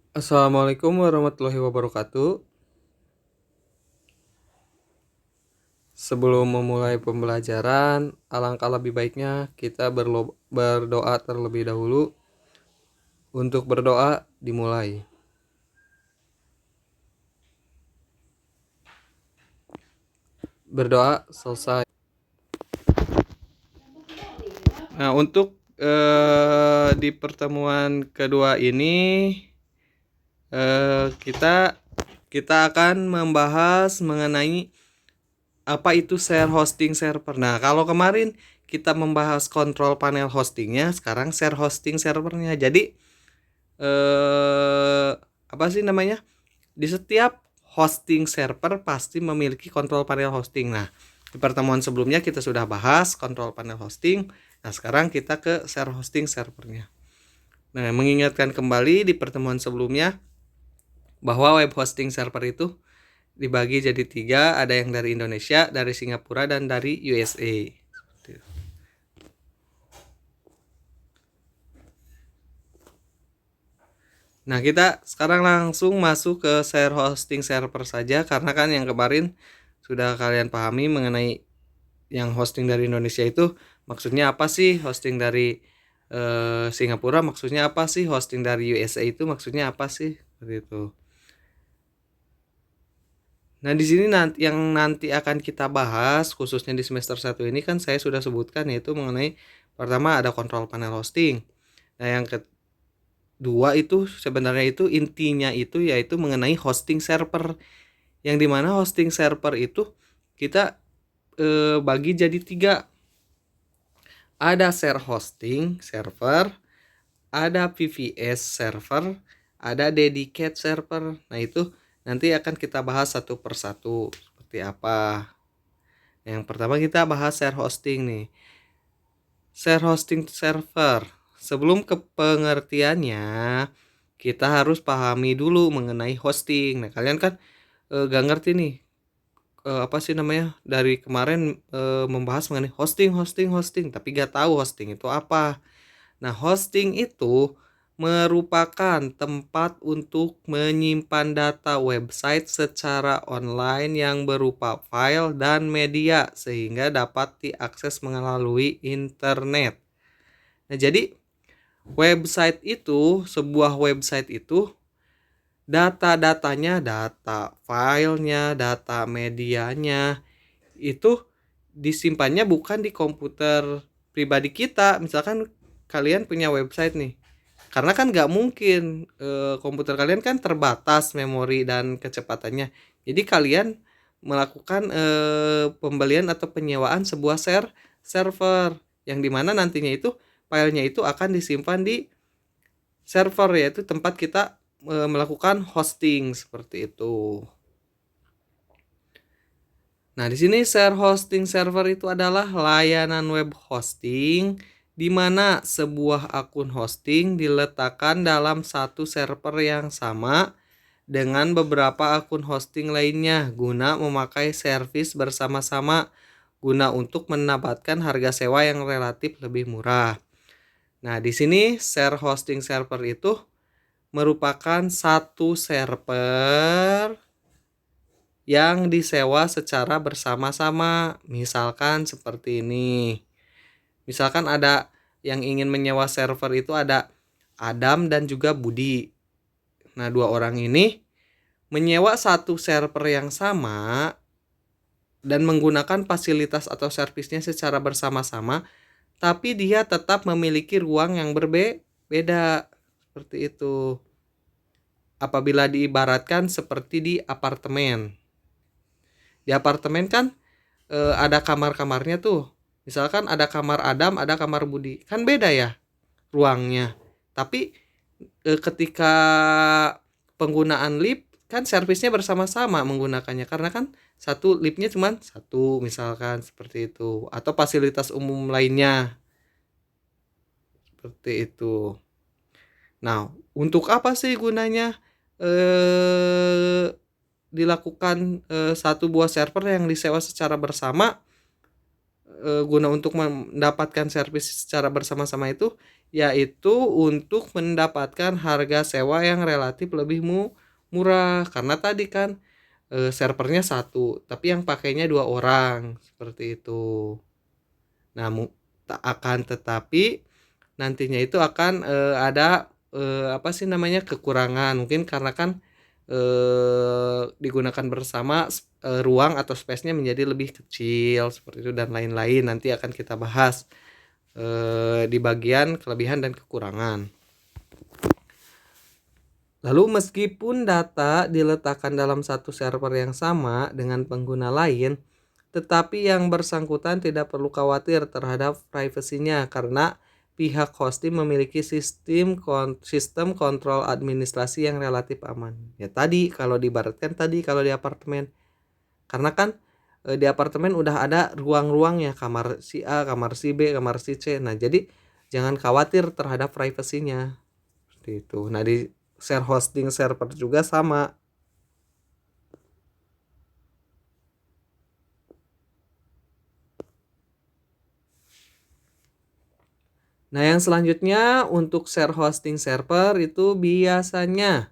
Assalamualaikum warahmatullahi wabarakatuh. Sebelum memulai pembelajaran, alangkah lebih baiknya kita berdoa terlebih dahulu. Untuk berdoa dimulai. Berdoa selesai. Nah, untuk di pertemuan kedua ini kita akan membahas mengenai apa itu share hosting server. Nah, kalau kemarin kita membahas kontrol panel hostingnya, sekarang share hosting servernya. Jadi apa sih namanya? Di setiap hosting server pasti memiliki kontrol panel hosting. Nah, di pertemuan sebelumnya kita sudah bahas kontrol panel hosting. Nah, sekarang kita ke share hosting servernya. Nah, mengingatkan kembali di pertemuan sebelumnya bahwa web hosting server itu dibagi jadi 3, ada yang dari Indonesia, dari Singapura, dan dari USA. Nah, kita sekarang langsung masuk ke share hosting server saja, karena kan yang kemarin sudah kalian pahami mengenai yang hosting dari Indonesia itu maksudnya apa sih, hosting dari Singapura maksudnya apa sih, hosting dari USA itu maksudnya apa sih, seperti itu. Nah, di sini nanti akan kita bahas khususnya di semester 1 ini kan saya sudah sebutkan, yaitu mengenai pertama ada kontrol panel hosting. Nah, yang kedua itu sebenarnya itu intinya itu yaitu mengenai hosting server, yang dimana hosting server itu kita bagi jadi 3. Ada share hosting server, ada VVS server, ada dedicated server. Nah, itu nanti akan kita bahas satu persatu seperti apa. Yang pertama kita bahas share hosting nih. Share hosting server. Sebelum ke pengertiannya, kita harus pahami dulu mengenai hosting. Nah, kalian kan gak ngerti nih apa sih namanya, dari kemarin membahas mengenai hosting, tapi gak tahu hosting itu apa. Nah, hosting itu merupakan tempat untuk menyimpan data website secara online yang berupa file dan media sehingga dapat diakses melalui internet. Nah, jadi sebuah website itu data-datanya, data filenya, data medianya itu disimpannya bukan di komputer pribadi kita. Misalkan kalian punya website nih, karena kan nggak mungkin komputer kalian kan terbatas memori dan kecepatannya. Jadi kalian melakukan pembelian atau penyewaan sebuah server yang dimana nantinya itu filenya itu akan disimpan di server, yaitu tempat kita melakukan hosting seperti itu. Nah, di sini share hosting server itu adalah layanan web hosting di mana sebuah akun hosting diletakkan dalam satu server yang sama dengan beberapa akun hosting lainnya guna memakai servis bersama-sama guna untuk mendapatkan harga sewa yang relatif lebih murah. Nah, di sini share hosting server itu merupakan satu server yang disewa secara bersama-sama. Misalkan seperti ini. Misalkan ada yang ingin menyewa server itu ada Adam dan juga Budi. Nah, 2 orang ini menyewa satu server yang sama dan menggunakan fasilitas atau servisnya secara bersama-sama, tapi dia tetap memiliki ruang yang berbeda. Seperti itu. Apabila diibaratkan seperti di apartemen. Di apartemen kan ada kamar-kamarnya tuh. Misalkan ada kamar Adam, ada kamar Budi. Kan beda ya ruangnya. Tapi ketika penggunaan lift kan servisnya bersama-sama menggunakannya, karena kan satu liftnya cuma satu misalkan seperti itu, atau fasilitas umum lainnya seperti itu. Nah, untuk apa sih gunanya dilakukan satu buah server yang disewa secara bersama guna untuk mendapatkan servis secara bersama-sama itu? yaitu untuk mendapatkan harga sewa yang relatif lebih murah karena tadi kan servernya satu tapi yang pakainya 2 orang seperti itu. Nah, tak akan tetapi nantinya itu akan ada apa sih namanya kekurangan mungkin karena kan digunakan bersama ruang atau space-nya menjadi lebih kecil seperti itu dan lain-lain nanti akan kita bahas di bagian kelebihan dan kekurangan. Lalu meskipun data diletakkan dalam satu server yang sama dengan pengguna lain, tetapi yang bersangkutan tidak perlu khawatir terhadap privasinya karena pihak hosting memiliki sistem kontrol administrasi yang relatif aman. Ya tadi kalau diibaratkan tadi kalau di apartemen, karena kan di apartemen udah ada ruang-ruangnya, kamar si A, kamar si B, kamar si C. Nah, jadi jangan khawatir terhadap privasinya. Seperti itu. Nah, di share hosting server juga sama. Nah, yang selanjutnya untuk share hosting server itu biasanya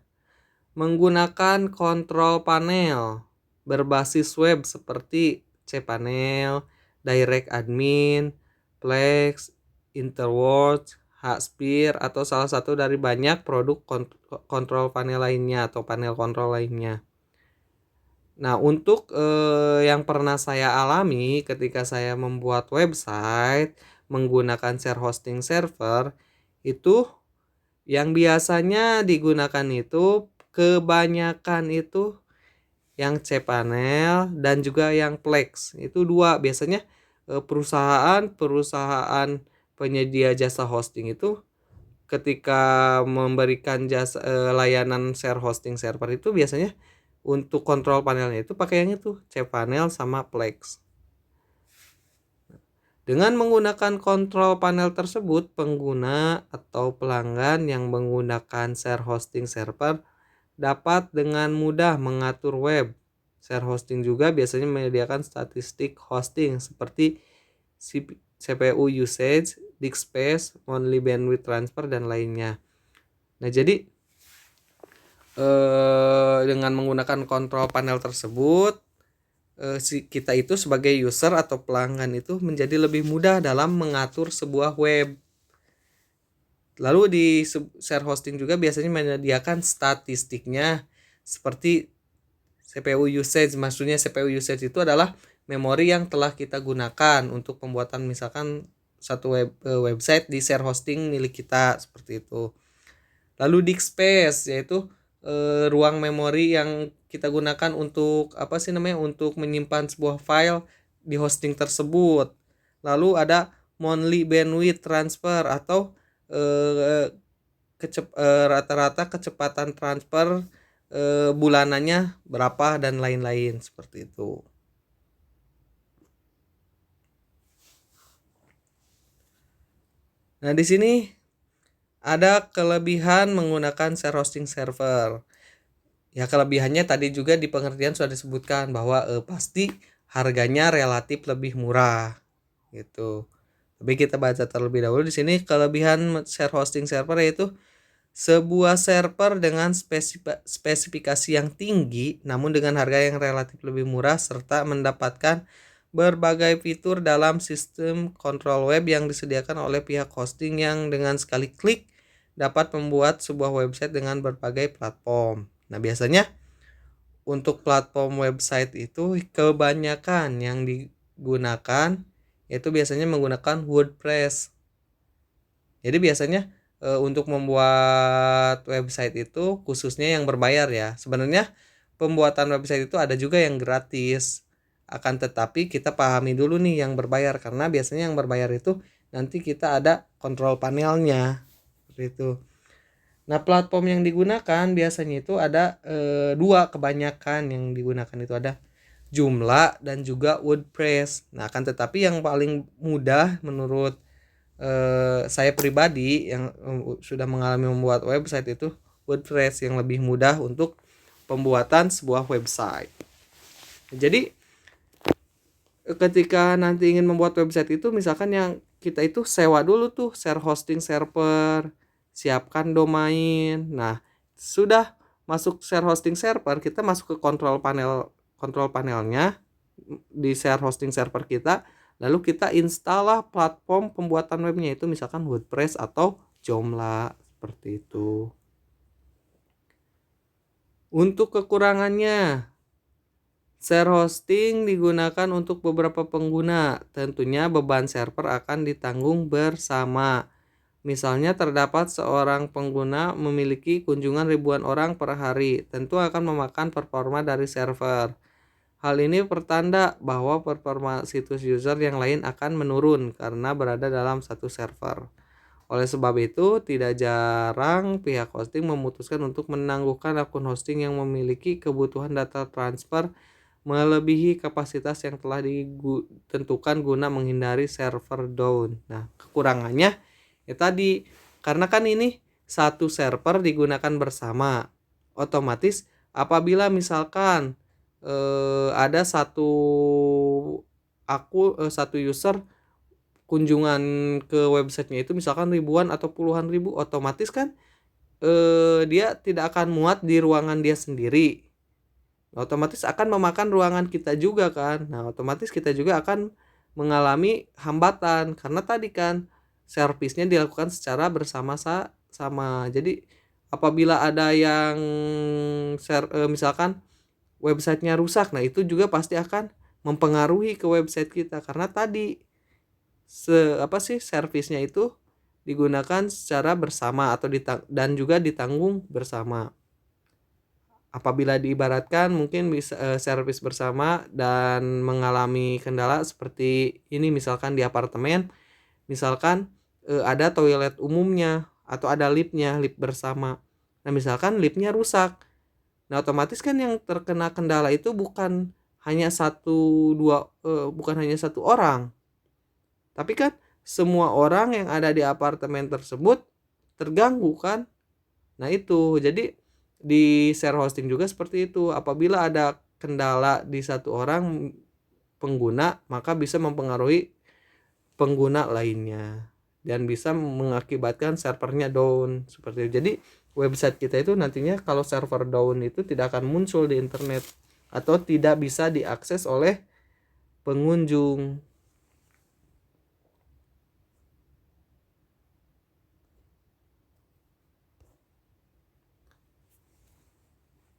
menggunakan kontrol panel berbasis web seperti cPanel, Direct Admin, Plex, Interworld, Hsphere atau salah satu dari banyak produk kontrol panel lainnya atau panel kontrol lainnya. Nah, untuk yang pernah saya alami ketika saya membuat website menggunakan share hosting server itu yang biasanya digunakan itu kebanyakan itu yang cPanel dan juga yang Plex. Itu dua biasanya perusahaan penyedia jasa hosting itu ketika memberikan jasa layanan share hosting server itu biasanya untuk kontrol panelnya itu pakaiannya tuh cPanel sama Plex. Dengan menggunakan kontrol panel tersebut, pengguna atau pelanggan yang menggunakan share hosting server dapat dengan mudah mengatur web. Share hosting juga biasanya menyediakan statistik hosting seperti CPU usage, disk space, monthly bandwidth transfer, dan lainnya. Nah, jadi dengan menggunakan kontrol panel tersebut, kita itu sebagai user atau pelanggan itu menjadi lebih mudah dalam mengatur sebuah web. Lalu di share hosting juga biasanya menyediakan statistiknya seperti CPU usage. Maksudnya CPU usage itu adalah memori yang telah kita gunakan untuk pembuatan misalkan satu website di share hosting milik kita seperti itu. Lalu disk space yaitu ruang memori yang kita gunakan untuk apa sih namanya untuk menyimpan sebuah file di hosting tersebut. Lalu ada monthly bandwidth transfer atau rata-rata kecepatan transfer bulanannya berapa dan lain-lain seperti itu. Nah, di sini ada kelebihan menggunakan share hosting server. Ya, kelebihannya tadi juga di pengertian sudah disebutkan bahwa pasti harganya relatif lebih murah gitu. Tapi kita baca terlebih dahulu di sini kelebihan share hosting server yaitu sebuah server dengan spesifikasi yang tinggi namun dengan harga yang relatif lebih murah serta mendapatkan berbagai fitur dalam sistem kontrol web yang disediakan oleh pihak hosting yang dengan sekali klik dapat membuat sebuah website dengan berbagai platform. Nah, biasanya untuk platform website itu kebanyakan yang digunakan yaitu biasanya menggunakan WordPress. Jadi biasanya untuk membuat website itu khususnya yang berbayar ya. Sebenarnya pembuatan website itu ada juga yang gratis. Akan tetapi kita pahami dulu nih yang berbayar karena biasanya yang berbayar itu nanti kita ada kontrol panelnya. Seperti itu. Nah, platform yang digunakan biasanya itu ada dua kebanyakan yang digunakan itu ada Joomla dan juga WordPress. Nah, akan tetapi yang paling mudah menurut saya pribadi yang sudah mengalami membuat website itu WordPress yang lebih mudah untuk pembuatan sebuah website. Jadi ketika nanti ingin membuat website itu misalkan yang kita itu sewa dulu tuh share hosting server, siapkan domain. Nah, sudah masuk share hosting server, kita masuk ke kontrol panelnya di share hosting server kita, lalu kita install lah platform pembuatan webnya, itu misalkan WordPress atau Joomla seperti itu. Untuk kekurangannya, share hosting digunakan untuk beberapa pengguna. Tentunya beban server akan ditanggung bersama. Misalnya terdapat seorang pengguna memiliki kunjungan ribuan orang per hari, tentu akan memakan performa dari server. Hal ini pertanda bahwa performa situs user yang lain akan menurun karena berada dalam satu server. Oleh sebab itu, tidak jarang pihak hosting memutuskan untuk menangguhkan akun hosting yang memiliki kebutuhan data transfer melebihi kapasitas yang telah ditentukan guna menghindari server down. Nah, kekurangannya ya tadi, karena kan ini satu server digunakan bersama. Otomatis apabila misalkan ada satu user kunjungan ke websitenya itu misalkan ribuan atau puluhan ribu, otomatis kan dia tidak akan muat di ruangan dia sendiri. Otomatis akan memakan ruangan kita juga kan. Nah, otomatis kita juga akan mengalami hambatan karena tadi kan servisnya dilakukan secara bersama-sama. Jadi apabila ada yang misalkan websitenya rusak, nah itu juga pasti akan mempengaruhi ke website kita karena tadi servisnya itu digunakan secara bersama atau dan juga ditanggung bersama. Apabila diibaratkan mungkin bisa servis bersama dan mengalami kendala seperti ini, misalkan di apartemen, misalkan ada toilet umumnya atau ada liftnya, lift bersama. Nah, misalkan liftnya rusak. Nah, otomatis kan yang terkena kendala itu bukan hanya bukan hanya satu orang. Tapi kan semua orang yang ada di apartemen tersebut terganggu kan. Nah, itu. Jadi di share hosting juga seperti itu. Apabila ada kendala di satu orang pengguna, maka bisa mempengaruhi pengguna lainnya dan bisa mengakibatkan servernya down seperti itu. Jadi website kita itu nantinya kalau server down itu tidak akan muncul di internet atau tidak bisa diakses oleh pengunjung.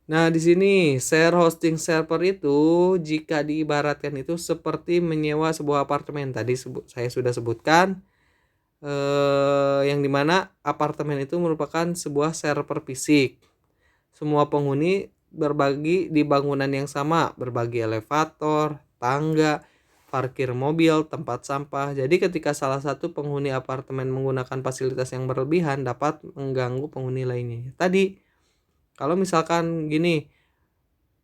Nah, di sini share hosting server itu jika diibaratkan itu seperti menyewa sebuah apartemen. Tadi saya sudah sebutkan yang dimana apartemen itu merupakan sebuah server fisik. Semua penghuni berbagi di bangunan yang sama, berbagi elevator, tangga, parkir mobil, tempat sampah. Jadi ketika salah satu penghuni apartemen menggunakan fasilitas yang berlebihan dapat mengganggu penghuni lainnya. Tadi kalau misalkan gini,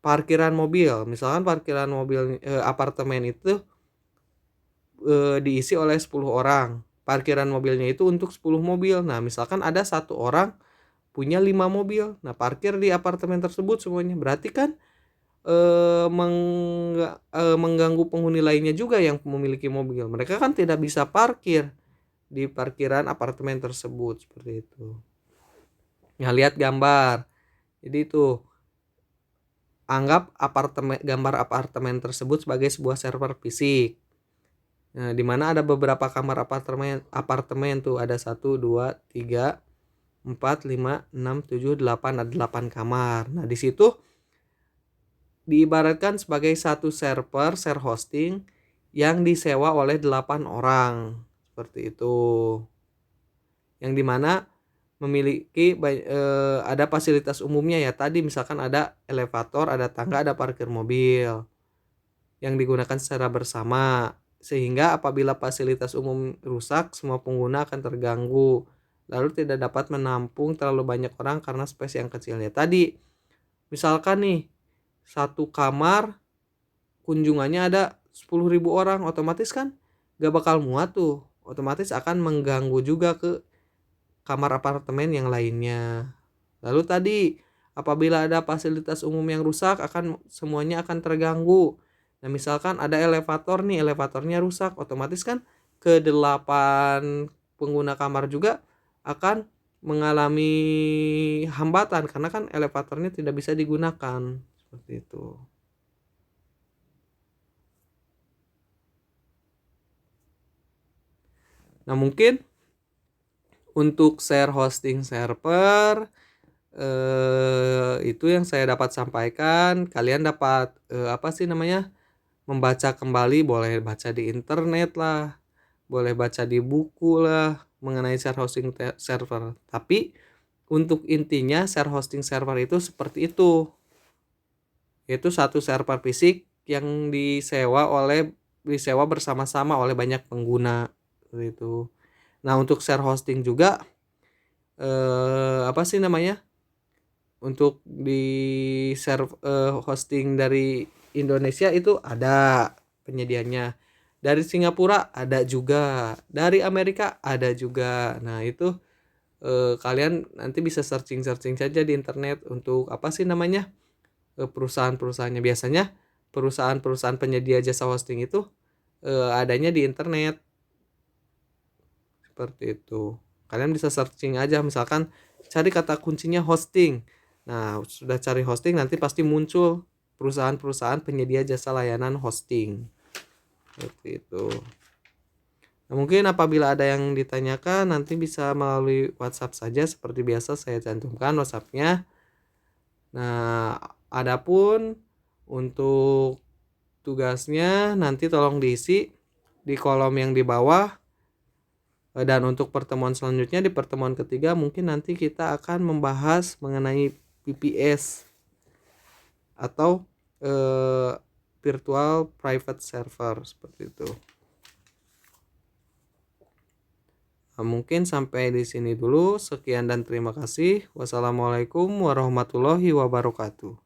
parkiran mobil apartemen itu diisi oleh 10 orang. Parkiran mobilnya itu untuk 10 mobil. Nah, misalkan ada satu orang punya 5 mobil. Nah, parkir di apartemen tersebut semuanya. Berarti kan mengganggu penghuni lainnya juga yang memiliki mobil. Mereka kan tidak bisa parkir di parkiran apartemen tersebut seperti itu. Nah, lihat gambar. Jadi itu anggap gambar apartemen tersebut sebagai sebuah server fisik. Nah, di mana ada beberapa kamar apartemen tuh, ada 1 2 3 4 5 6 7 8, ada 8 kamar. Nah, di situ diibaratkan sebagai satu server share hosting yang disewa oleh 8 orang. Seperti itu. Yang dimana memiliki ada fasilitas umumnya ya. Tadi misalkan ada elevator, ada tangga, ada parkir mobil yang digunakan secara bersama. Sehingga apabila fasilitas umum rusak, semua pengguna akan terganggu. Lalu tidak dapat menampung terlalu banyak orang karena space yang kecil. Ya tadi misalkan nih satu kamar kunjungannya ada 10.000 orang, otomatis kan gak bakal muat tuh. Otomatis akan mengganggu juga ke kamar apartemen yang lainnya. Lalu tadi apabila ada fasilitas umum yang rusak, semuanya akan terganggu. Nah, misalkan ada elevator nih, elevatornya rusak, otomatis kan ke-8 pengguna kamar juga akan mengalami hambatan karena kan elevatornya tidak bisa digunakan seperti itu. Nah, mungkin untuk share hosting server itu yang saya dapat sampaikan. Kalian dapat membaca kembali, boleh baca di internet lah, boleh baca di buku lah mengenai share hosting server. Tapi untuk intinya share hosting server itu seperti itu. Yaitu satu server fisik yang disewa bersama-sama oleh banyak pengguna gitu. Nah, untuk share hosting juga untuk di hosting dari Indonesia itu ada penyediaannya. Dari Singapura ada juga, dari Amerika ada juga. Nah, itu kalian nanti bisa searching saja di internet untuk perusahaan-perusahaannya. Biasanya perusahaan-perusahaan penyedia jasa hosting itu adanya di internet seperti itu. Kalian bisa searching aja, misalkan cari kata kuncinya hosting. Nah, sudah cari hosting nanti pasti muncul perusahaan-perusahaan penyedia jasa layanan hosting seperti itu. Nah, mungkin apabila ada yang ditanyakan nanti bisa melalui WhatsApp saja, seperti biasa saya cantumkan WhatsAppnya. Nah, adapun untuk tugasnya nanti tolong diisi di kolom yang di bawah. Dan untuk pertemuan selanjutnya, di pertemuan ketiga mungkin nanti kita akan membahas mengenai VPS atau virtual private server seperti itu. Nah, mungkin sampai di sini dulu. Sekian dan terima kasih. Wassalamualaikum warahmatullahi wabarakatuh.